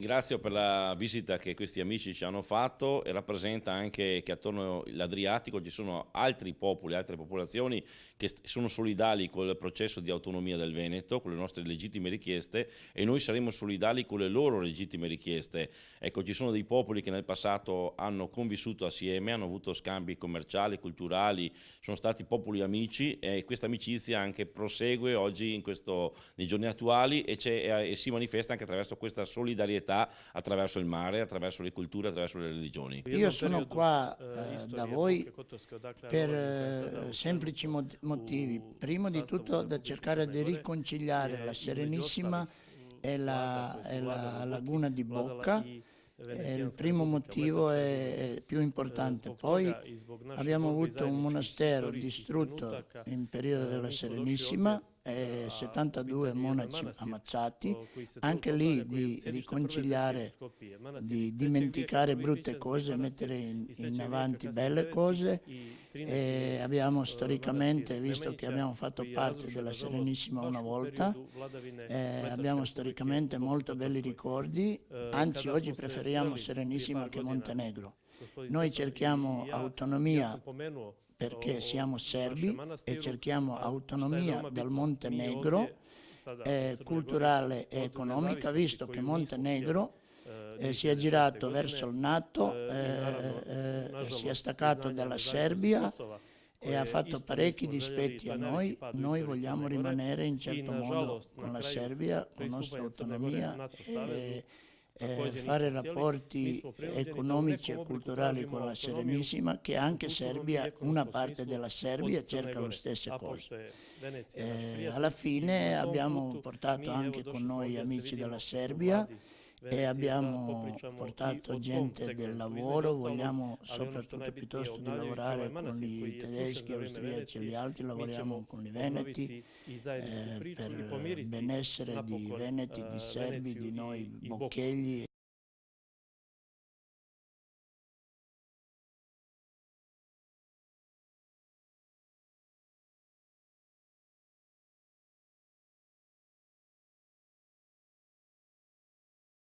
ringrazio per la visita che questi amici ci hanno fatto e rappresenta anche che attorno all'Adriatico ci sono altri popoli, altre popolazioni che sono solidali con il processo di autonomia del Veneto, con le nostre legittime richieste, e noi saremo solidali con le loro legittime richieste. Ecco, ci sono dei popoli che nel passato hanno convissuto assieme, hanno avuto scambi commerciali, culturali, sono stati popoli amici e questa amicizia anche prosegue oggi nei giorni attuali e si manifesta anche attraverso questa solidarietà attraverso il mare, attraverso le culture, attraverso le religioni. Io sono qua da voi per semplici motivi. Primo di tutto da cercare di riconciliare la Serenissima e la laguna di Bocca. Il primo motivo è più importante. Poi abbiamo avuto un monastero distrutto in periodo della Serenissima e 72 monaci ammazzati, anche lì di riconciliare, di dimenticare brutte cose e mettere in avanti belle cose. E abbiamo storicamente, visto che abbiamo fatto parte della Serenissima una volta, abbiamo storicamente molto belli ricordi, anzi oggi preferiamo Serenissima che Montenegro. Noi cerchiamo autonomia perché siamo serbi e cerchiamo autonomia dal Montenegro culturale e economica, visto che Montenegro si è girato verso il NATO, si è staccato dalla Serbia e ha fatto parecchi dispetti a noi. Noi vogliamo rimanere in certo modo con la Serbia, con la nostra autonomia e fare rapporti economici e culturali con la Serenissima, che anche Serbia, una parte della Serbia cerca le stesse cose. Alla fine abbiamo portato anche con noi amici della Serbia e abbiamo portato gente del lavoro, vogliamo soprattutto piuttosto di lavorare con i tedeschi, austriaci e gli altri, lavoriamo con i veneti per benessere di veneti, di serbi, di noi bocchegli.